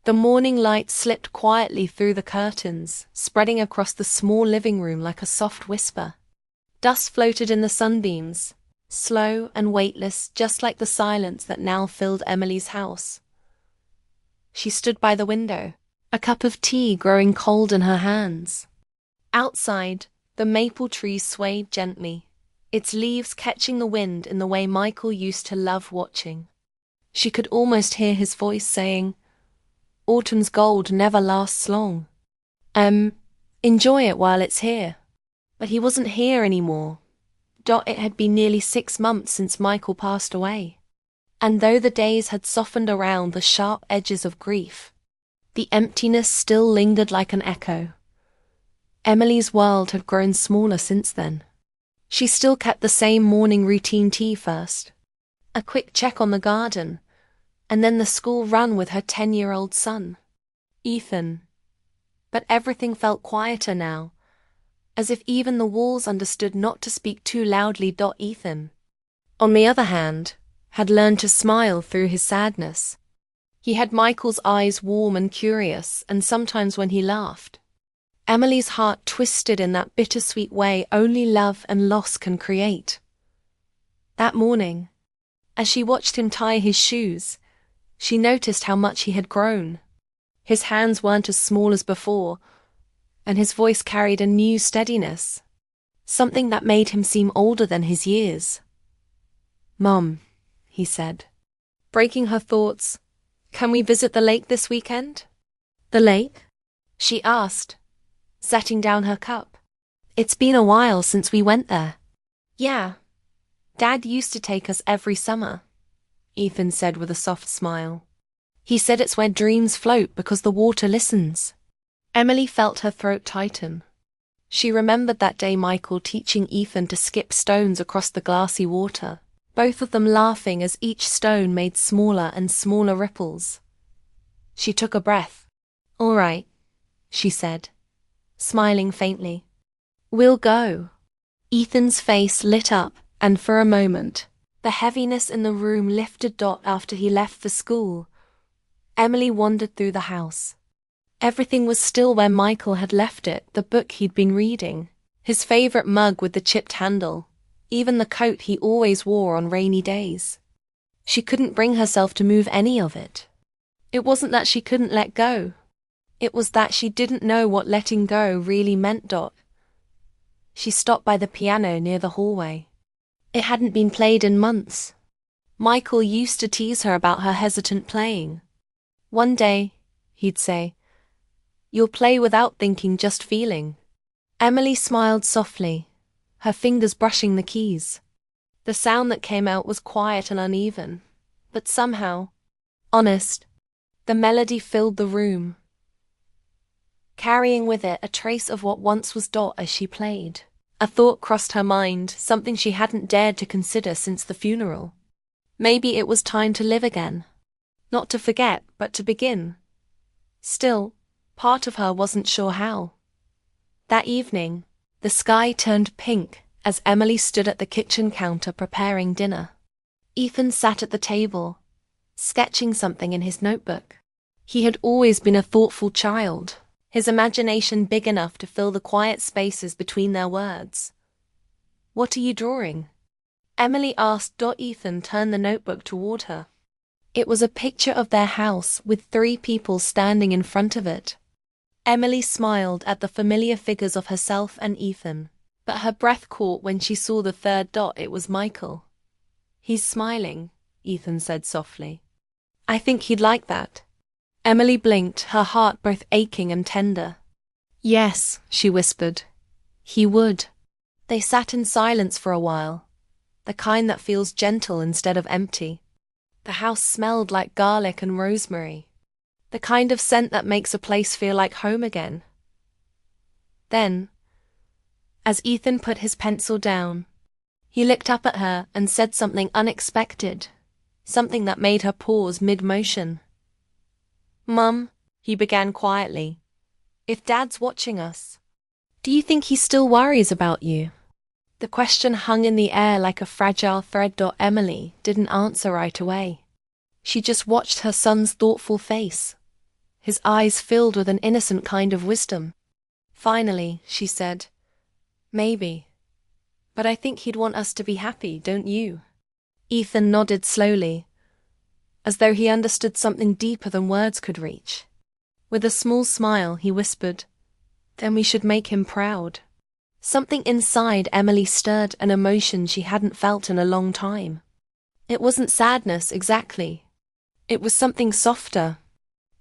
The morning light slipped quietly through the curtains, spreading across the small living room like a soft whisper. Dust floated in the sunbeams, slow and weightless, just like the silence that now filled Emily's house. She stood by the window, a cup of tea growing cold in her hands. Outside, the maple tree swayed gently, its leaves catching the wind in the way Michael used to love watching. She could almost hear his voice saying, "Autumn's gold never lasts long. Enjoy it while it's here." But he wasn't here anymore. It had been nearly 6 months since Michael passed away. And though the days had softened around the sharp edges of grief, the emptiness still lingered like an echo. Emily's world had grown smaller since then. She still kept the same morning routine: tea first, a quick check on the garden, and then the school run with her 10-year-old son, Ethan. But everything felt quieter now, as if even the walls understood not to speak too loudly. Ethan, on the other hand, had learned to smile through his sadness. He had Michael's eyes, warm and curious, and sometimes when he laughed, Emily's heart twisted in that bittersweet way only love and loss can create. That morning, as she watched him tie his shoes, she noticed how much he had grown. His hands weren't as small as before, and his voice carried a new steadiness, something that made him seem older than his years. "Mum," he said, breaking her thoughts, "can we visit the lake this weekend?" "The lake?" she asked, setting down her cup. "It's been a while since we went there." "Yeah, Dad used to take us every summer," Ethan said with a soft smile. "He said it's where dreams float because the water listens." Emily felt her throat tighten. She remembered that day Michael teaching Ethan to skip stones across the glassy water, both of them laughing as each stone made smaller and smaller ripples. She took a breath. "All right," she said, smiling faintly. "We'll go." Ethan's face lit up, and for a moment, the heaviness in the room lifted. After he left for school, Emily wandered through the house. Everything was still where Michael had left it: the book he'd been reading, his favorite mug with the chipped handle, even the coat he always wore on rainy days. She couldn't bring herself to move any of it. It wasn't that she couldn't let go. It was that she didn't know what letting go really meant. She stopped by the piano near the hallway. It hadn't been played in months. Michael used to tease her about her hesitant playing. One day, he'd say, "You'll play without thinking, just feeling." Emily smiled softly, her fingers brushing the keys. The sound that came out was quiet and uneven, but somehow honest. The melody filled the room, carrying with it a trace of what once was. As she played, a thought crossed her mind, something she hadn't dared to consider since the funeral. Maybe it was time to live again. Not to forget, but to begin. Still, part of her wasn't sure how. That evening, the sky turned pink as Emily stood at the kitchen counter preparing dinner. Ethan sat at the table, sketching something in his notebook. He had always been a thoughtful child, his imagination big enough to fill the quiet spaces between their words. "What are you drawing?" Emily asked. Ethan turned the notebook toward her. It was a picture of their house with 3 people standing in front of it. Emily smiled at the familiar figures of herself and Ethan, but her breath caught when she saw the third. It was Michael. "He's smiling," Ethan said softly. "I think he'd like that." Emily blinked, her heart both aching and tender. "Yes," she whispered. "He would." They sat in silence for a while, the kind that feels gentle instead of empty. The house smelled like garlic and rosemary, the kind of scent that makes a place feel like home again. Then, as Ethan put his pencil down, he looked up at her and said something unexpected, something that made her pause mid-motion. "Mum," he began quietly, "if Dad's watching us, do you think he still worries about you?" The question hung in the air like a fragile thread. Emily didn't answer right away. She just watched her son's thoughtful face, his eyes filled with an innocent kind of wisdom. Finally, she said, "Maybe. But I think he'd want us to be happy, don't you?" Ethan nodded slowly, as though he understood something deeper than words could reach. With a small smile, he whispered, "Then we should make him proud." Something inside Emily stirred an emotion she hadn't felt in a long time. It wasn't sadness, exactly. It was something softer.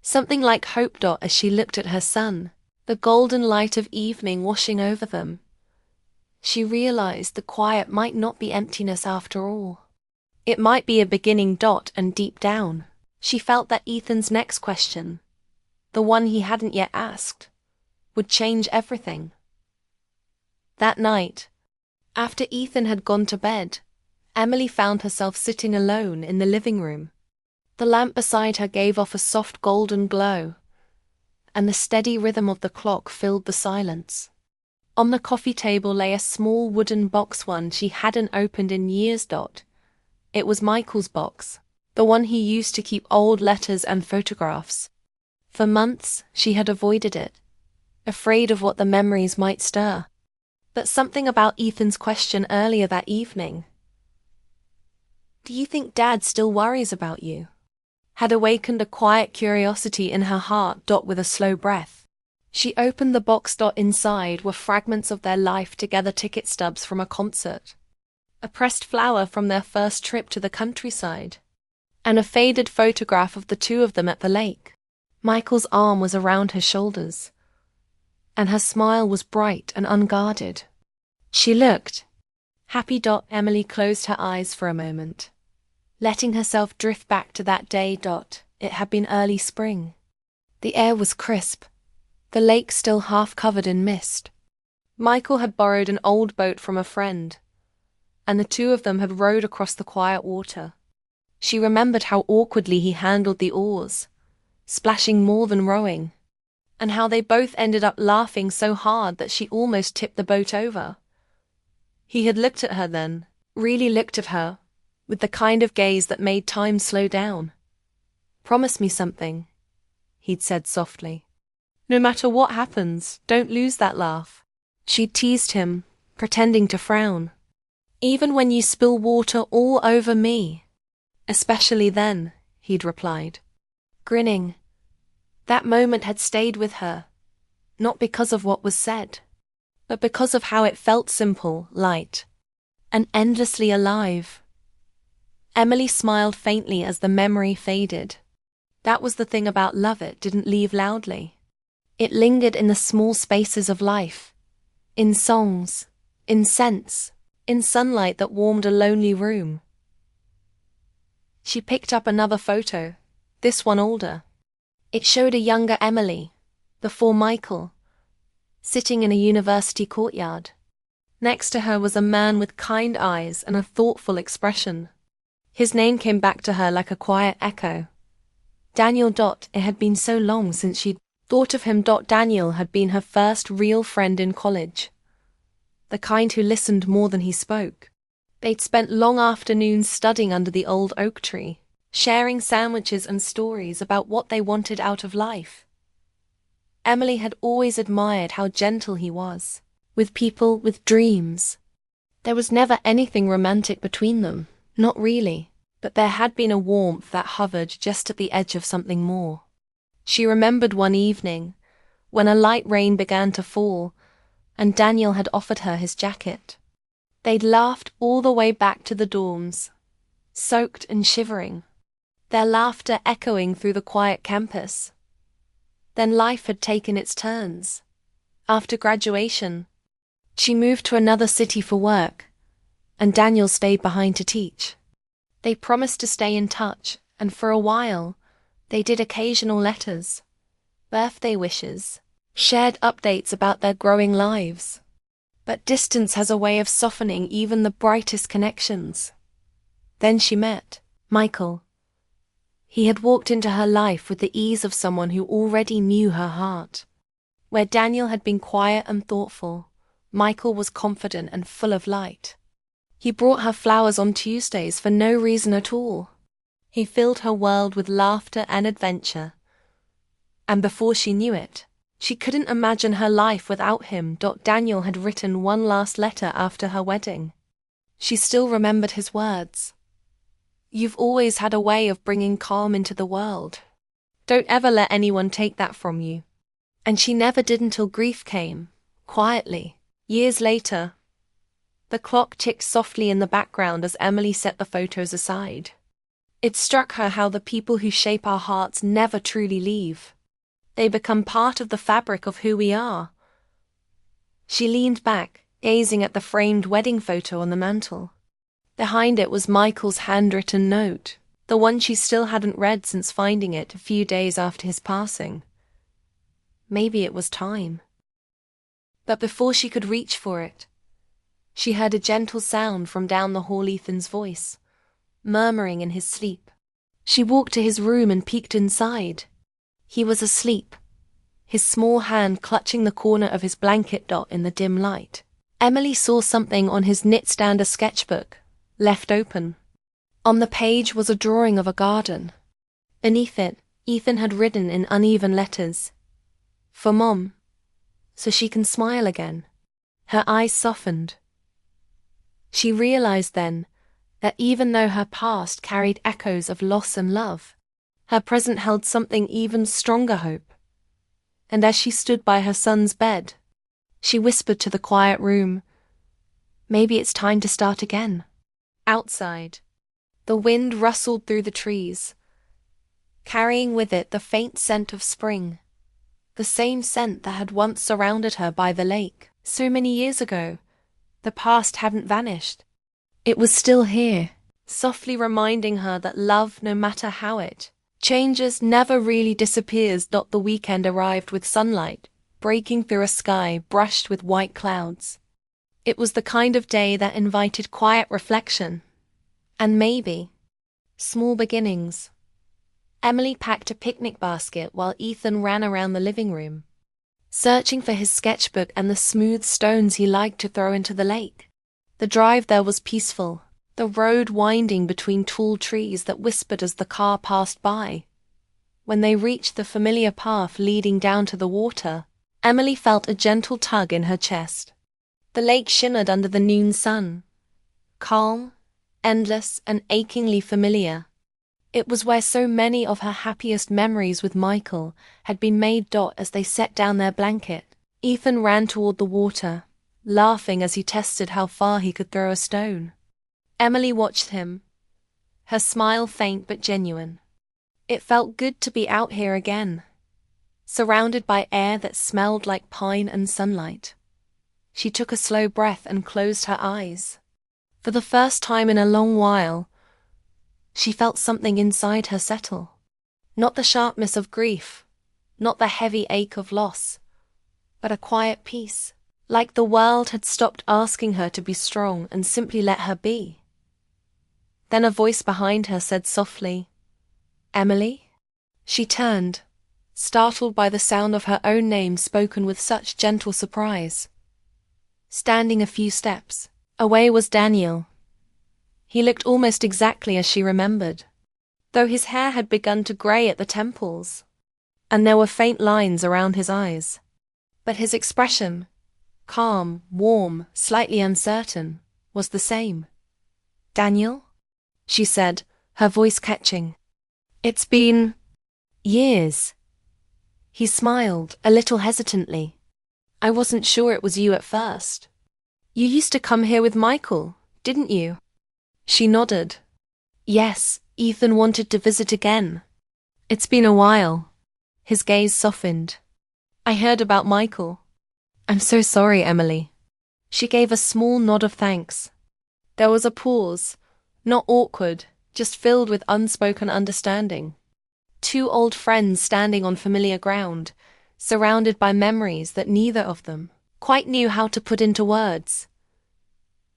Something like hope. As she looked at her son, the golden light of evening washing over them, she realized the quiet might not be emptiness after all. It might be a beginning. And deep down, she felt that Ethan's next question, the one he hadn't yet asked, would change everything. That night, after Ethan had gone to bed, Emily found herself sitting alone in the living room. The lamp beside her gave off a soft golden glow, and the steady rhythm of the clock filled the silence. On the coffee table lay a small wooden box, one she hadn't opened in years. It was Michael's box, the one he used to keep old letters and photographs. For months, she had avoided it, afraid of what the memories might stir. But something about Ethan's question earlier that evening, "Do you think Dad still worries about you?" had awakened a quiet curiosity in her heart. With a slow breath, she opened the box. Inside were fragments of their life together, ticket stubs from a concert, a pressed flower from their first trip to the countryside, and a faded photograph of the two of them at the lake. Michael's arm was around her shoulders, and her smile was bright and unguarded. She looked happy. Emily closed her eyes for a moment, letting herself drift back to that day. It had been early spring. The air was crisp, the lake still half covered in mist. Michael had borrowed an old boat from a friend, and the two of them had rowed across the quiet water. She remembered how awkwardly he handled the oars, splashing more than rowing, and how they both ended up laughing so hard that she almost tipped the boat over. He had looked at her then, really looked at her, with the kind of gaze that made time slow down. "Promise me something," he'd said softly. "No matter what happens, don't lose that laugh." She teased him, pretending to frown. "Even when you spill water all over me." "Especially then," he'd replied, grinning. That moment had stayed with her, not because of what was said, but because of how it felt simple, light, and endlessly alive. Emily smiled faintly as the memory faded. That was the thing about love, it didn't leave loudly. It lingered in the small spaces of life, in songs, in scents, in sunlight that warmed a lonely room. She picked up another photo, this one older. It showed a younger Emily, before Michael, sitting in a university courtyard. Next to her was a man with kind eyes and a thoughtful expression. His name came back to her like a quiet echo. Daniel. It had been so long since she'd thought of him. Daniel had been her first real friend in college, the kind who listened more than he spoke. They'd spent long afternoons studying under the old oak tree, sharing sandwiches and stories about what they wanted out of life. Emily had always admired how gentle he was, with people, with dreams. There was never anything romantic between them, not really, but there had been a warmth that hovered just at the edge of something more. She remembered one evening, when a light rain began to fall, and Daniel had offered her his jacket. They'd laughed all the way back to the dorms, soaked and shivering, their laughter echoing through the quiet campus. Then life had taken its turns. After graduation, she moved to another city for work, and Daniel stayed behind to teach. They promised to stay in touch, and for a while, they did occasional letters, birthday wishes, shared updates about their growing lives. But distance has a way of softening even the brightest connections. Then she met Michael. He had walked into her life with the ease of someone who already knew her heart. Where Daniel had been quiet and thoughtful, Michael was confident and full of light. He brought her flowers on Tuesdays for no reason at all. He filled her world with laughter and adventure. And before she knew it, she couldn't imagine her life without him. Daniel had written one last letter after her wedding. She still remembered his words. "You've always had a way of bringing calm into the world. Don't ever let anyone take that from you." And she never did until grief came, quietly. Years later, the clock ticked softly in the background as Emily set the photos aside. It struck her how the people who shape our hearts never truly leave. They become part of the fabric of who we are. She leaned back, gazing at the framed wedding photo on the mantel. Behind it was Michael's handwritten note, the one she still hadn't read since finding it a few days after his passing. Maybe it was time. But before she could reach for it, she heard a gentle sound from down the hall. Ethan's voice, murmuring in his sleep. She walked to his room and peeked inside. He was asleep, his small hand clutching the corner of his blanket. In the dim light, Emily saw something on his nightstand, a sketchbook, left open. On the page was a drawing of a garden. Beneath it, Ethan had written in uneven letters, "For Mom, so she can smile again." Her eyes softened. She realized then that even though her past carried echoes of loss and love, her present held something even stronger, hope. And as she stood by her son's bed, she whispered to the quiet room, "Maybe it's time to start again." Outside, the wind rustled through the trees, carrying with it the faint scent of spring, the same scent that had once surrounded her by the lake. So many years ago, the past hadn't vanished. It was still here, softly reminding her that love, no matter how it changes, never really disappears. The weekend arrived with sunlight breaking through a sky brushed with white clouds. It was the kind of day that invited quiet reflection, and maybe small beginnings. Emily packed a picnic basket while Ethan ran around the living room, searching for his sketchbook and the smooth stones he liked to throw into the lake. The drive there was peaceful, the road winding between tall trees that whispered as the car passed by. When they reached the familiar path leading down to the water, Emily felt a gentle tug in her chest. The lake shimmered under the noon sun, calm, endless, and achingly familiar. It was where so many of her happiest memories with Michael had been made. As they set down their blanket, Ethan ran toward the water, laughing as he tested how far he could throw a stone. Emily watched him, her smile faint but genuine. It felt good to be out here again, surrounded by air that smelled like pine and sunlight. She took a slow breath and closed her eyes. For the first time in a long while, she felt something inside her settle. Not the sharpness of grief, not the heavy ache of loss, but a quiet peace, like the world had stopped asking her to be strong and simply let her be. Then a voice behind her said softly, "Emily?" She turned, startled by the sound of her own name spoken with such gentle surprise. Standing a few steps away was Daniel. He looked almost exactly as she remembered, though his hair had begun to grey at the temples, and there were faint lines around his eyes. But his expression, calm, warm, slightly uncertain, was the same. "Daniel?" she said, her voice catching. "It's been years." He smiled, a little hesitantly. "I wasn't sure it was you at first. You used to come here with Michael, didn't you?" She nodded. "Yes, Ethan wanted to visit again. It's been a while." His gaze softened. "I heard about Michael. I'm so sorry, Emily." She gave a small nod of thanks. There was a pause, not awkward, just filled with unspoken understanding. Two old friends standing on familiar ground, surrounded by memories that neither of them quite knew how to put into words.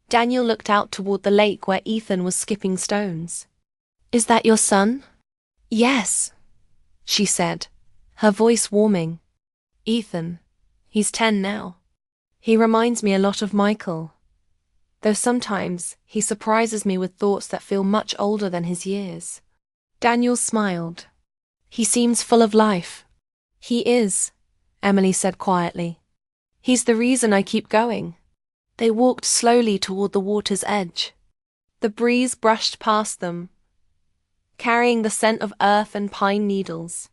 Daniel looked out toward the lake where Ethan was skipping stones. "Is that your son?" "Yes," she said, her voice warming. "Ethan, he's 10 now. He reminds me a lot of Michael, though sometimes he surprises me with thoughts that feel much older than his years." Daniel smiled. "He seems full of life. He is, Emily said quietly. He's the reason I keep going. They walked slowly toward the water's edge. The breeze brushed past them, carrying the scent of earth and pine needles.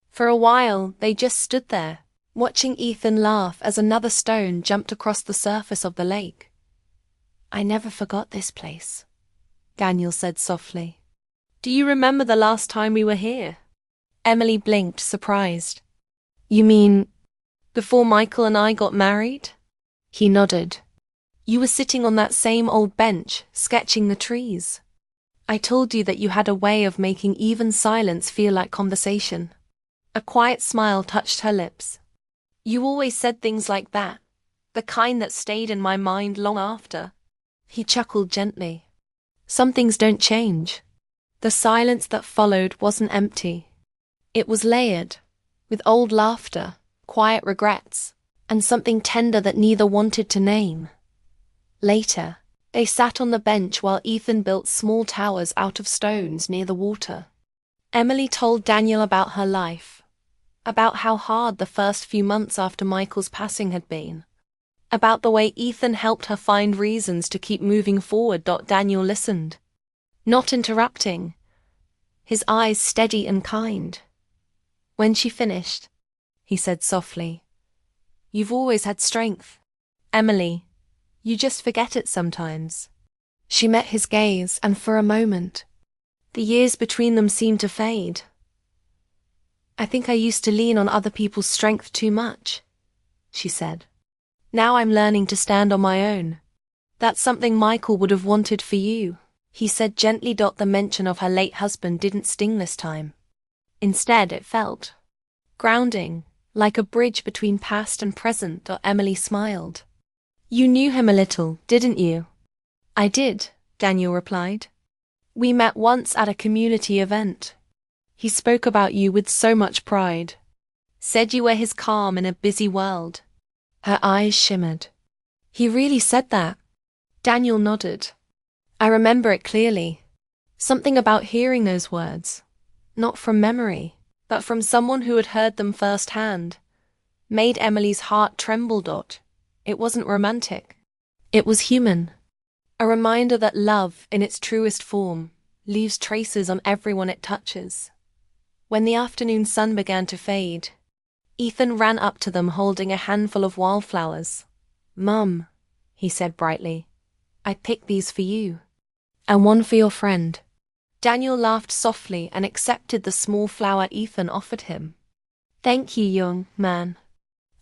For a while, they just stood there, watching Ethan laugh as another stone jumped across the surface of the lake. I never forgot this place, Daniel said softly. Do you remember the last time we were here? Emily blinked, surprised. You mean, before Michael and I got married? He nodded. You were sitting on that same old bench, sketching the trees. I told you that you had a way of making even silence feel like conversation. A quiet smile touched her lips. You always said things like that, the kind that stayed in my mind long after. He chuckled gently. Some things don't change. The silence that followed wasn't empty. It was layered, with old laughter, quiet regrets, and something tender that neither wanted to name. Later, they sat on the bench while Ethan built small towers out of stones near the water. Emily told Daniel about her life, about how hard the first few months after Michael's passing had been, about the way Ethan helped her find reasons to keep moving forward. Daniel listened, not interrupting, his eyes steady and kind. When she finished, he said softly, You've always had strength, Emily. You just forget it sometimes. She met his gaze, and for a moment, the years between them seemed to fade. I think I used to lean on other people's strength too much, she said. Now I'm learning to stand on my own. That's something Michael would have wanted for you, he said gently. The mention of her late husband didn't sting this time. Instead, it felt grounding, like a bridge between past and present. Emily smiled. You knew him a little, didn't you? I did, Daniel replied. We met once at a community event. He spoke about you with so much pride. Said you were his calm in a busy world. Her eyes shimmered. He really said that? Daniel nodded. I remember it clearly. Something about hearing those words, not from memory, but from someone who had heard them firsthand, made Emily's heart tremble. It wasn't romantic. It was human. A reminder that love, in its truest form, leaves traces on everyone it touches. When the afternoon sun began to fade, Ethan ran up to them holding a handful of wildflowers. Mum, he said brightly, I picked these for you. And one for your friend. Daniel laughed softly and accepted the small flower Ethan offered him. Thank you, young man.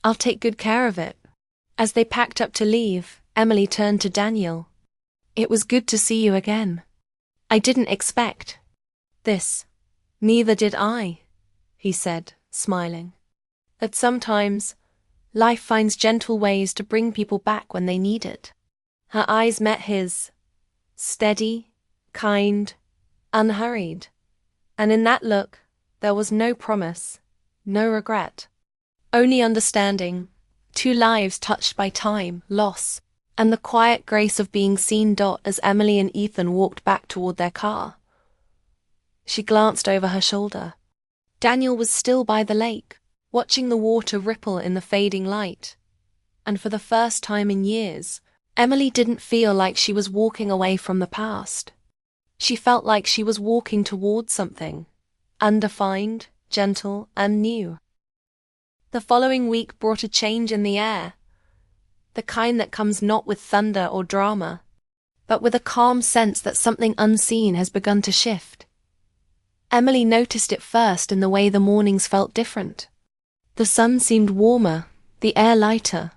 I'll take good care of it. As they packed up to leave, Emily turned to Daniel. It was good to see you again. I didn't expect this. Neither did I, he said, smiling. That sometimes, life finds gentle ways to bring people back when they need it. Her eyes met his, steady, kind, unhurried. And in that look, there was no promise, no regret. Only understanding, two lives touched by time, loss, and the quiet grace of being seen. As Emily and Ethan walked back toward their car, she glanced over her shoulder. Daniel was still by the lake, watching the water ripple in the fading light. And for the first time in years, Emily didn't feel like she was walking away from the past. She felt like she was walking toward something, undefined, gentle, and new. The following week brought a change in the air, the kind that comes not with thunder or drama, but with a calm sense that something unseen has begun to shift. Emily noticed it first in the way the mornings felt different. The sun seemed warmer, the air lighter.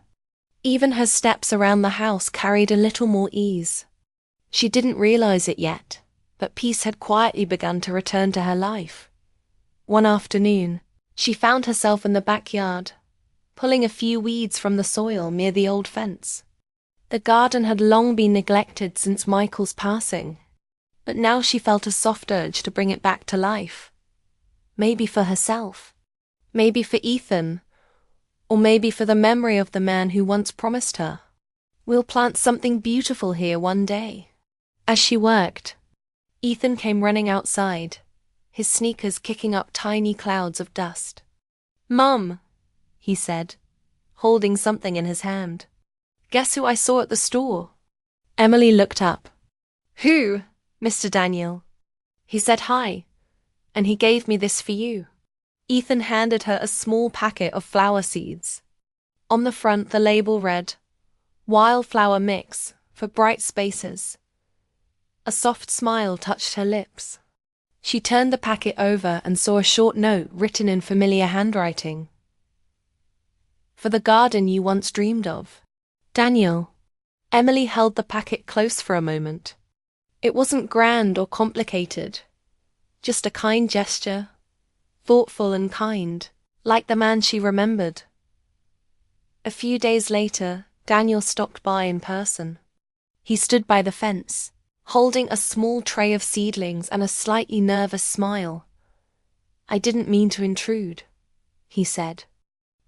Even her steps around the house carried a little more ease. She didn't realize it yet, but peace had quietly begun to return to her life. One afternoon, she found herself in the backyard, pulling a few weeds from the soil near the old fence. The garden had long been neglected since Michael's passing, but now she felt a soft urge to bring it back to life. Maybe for herself, maybe for Ethan, or maybe for the memory of the man who once promised her, "We'll plant something beautiful here one day." As she worked, Ethan came running outside, his sneakers kicking up tiny clouds of dust. "Mum," he said, holding something in his hand. "Guess who I saw at the store?" Emily looked up. "Who? Mr. Daniel." He said hi, and he gave me this for you. Ethan handed her a small packet of flower seeds. On the front, the label read, "Wildflower Mix for Bright Spaces." A soft smile touched her lips. She turned the packet over and saw a short note written in familiar handwriting. "For the garden you once dreamed of, Daniel." Emily held the packet close for a moment. It wasn't grand or complicated, just a kind gesture, thoughtful and kind, like the man she remembered. A few days later, Daniel stopped by in person. He stood by the fence, holding a small tray of seedlings and a slightly nervous smile. "I didn't mean to intrude," he said.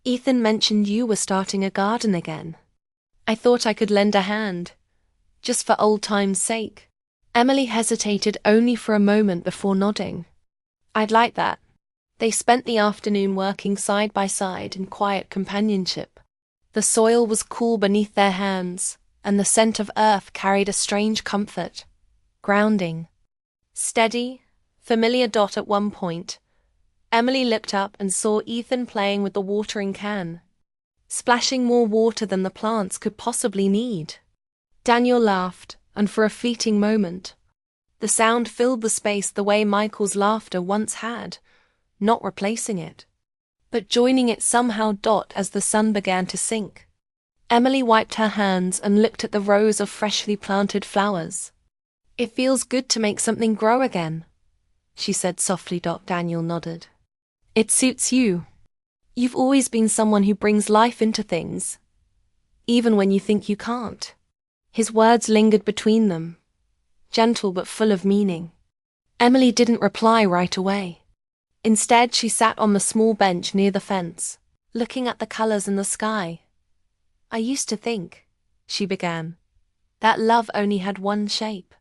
"Ethan mentioned you were starting a garden again. I thought I could lend a hand, just for old time's sake." Emily hesitated only for a moment before nodding. "I'd like that." They spent the afternoon working side by side in quiet companionship. The soil was cool beneath their hands, and the scent of earth carried a strange comfort, grounding. Steady, familiar. At one point, Emily looked up and saw Ethan playing with the watering can, splashing more water than the plants could possibly need. Daniel laughed, and for a fleeting moment, the sound filled the space the way Michael's laughter once had, not replacing it, but joining it somehow. As the sun began to sink, Emily wiped her hands and looked at the rows of freshly planted flowers. "It feels good to make something grow again," she said softly. Daniel nodded. "It suits you. You've always been someone who brings life into things, even when you think you can't." His words lingered between them, gentle but full of meaning. Emily didn't reply right away. Instead, she sat on the small bench near the fence, looking at the colors in the sky. "I used to think," she began, "that love only had one shape.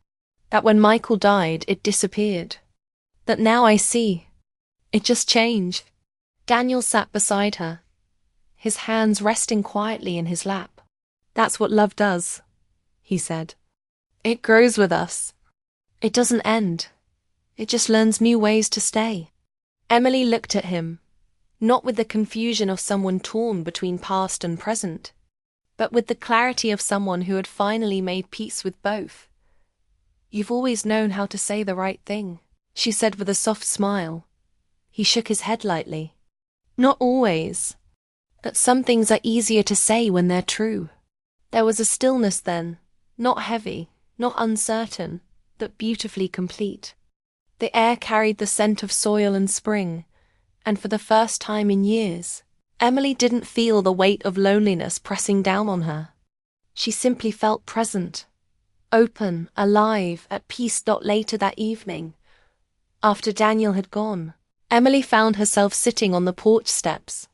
That when Michael died, it disappeared. That now I see, it just changed." Daniel sat beside her, his hands resting quietly in his lap. "That's what love does," he said. "It grows with us. It doesn't end. It just learns new ways to stay." Emily looked at him, not with the confusion of someone torn between past and present, but with the clarity of someone who had finally made peace with both. "You've always known how to say the right thing," she said with a soft smile. He shook his head lightly. "Not always, but some things are easier to say when they're true." There was a stillness then, not heavy, not uncertain, but beautifully complete. The air carried the scent of soil and spring, and for the first time in years, Emily didn't feel the weight of loneliness pressing down on her. She simply felt present, open, alive, at peace. Later that evening, after Daniel had gone, Emily found herself sitting on the porch steps.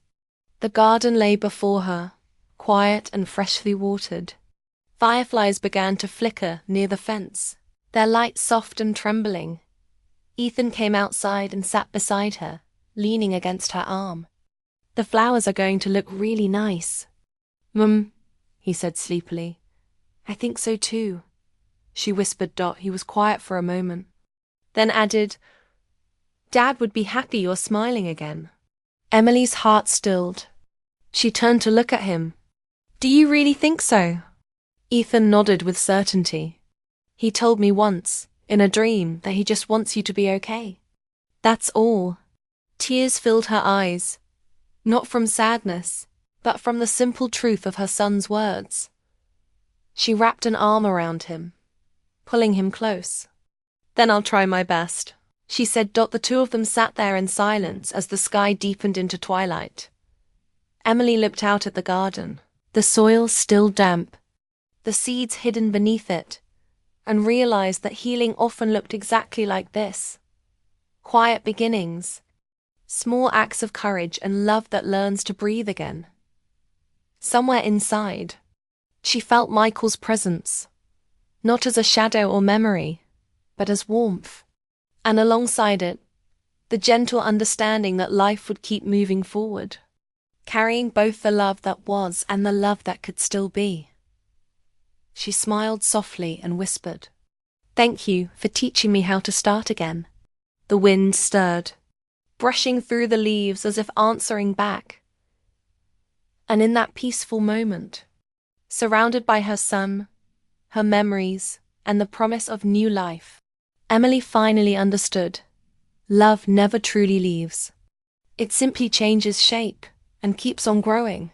The garden lay before her, quiet and freshly watered. Fireflies began to flicker near the fence, their light soft and trembling. Ethan came outside and sat beside her, leaning against her arm. "The flowers are going to look really nice." "Mum," he said sleepily. "I think so too," she whispered. He was quiet for a moment, then added, "Dad would be happy you're smiling again." Emily's heart stilled. She turned to look at him. "Do you really think so?" Ethan nodded with certainty. "He told me once, in a dream, that he just wants you to be okay. That's all." Tears filled her eyes, not from sadness, but from the simple truth of her son's words. She wrapped an arm around him, pulling him close. "Then I'll try my best," she said. The two of them sat there in silence as the sky deepened into twilight. Emily looked out at the garden, the soil still damp, the seeds hidden beneath it, and realized that healing often looked exactly like this. Quiet beginnings, small acts of courage and love that learns to breathe again. Somewhere inside, she felt Michael's presence, not as a shadow or memory, but as warmth. And alongside it, the gentle understanding that life would keep moving forward, carrying both the love that was and the love that could still be. She smiled softly and whispered, "Thank you for teaching me how to start again." The wind stirred, brushing through the leaves as if answering back. And in that peaceful moment, surrounded by her son, her memories, and the promise of new life, Emily finally understood. Love never truly leaves. It simply changes shape and keeps on growing.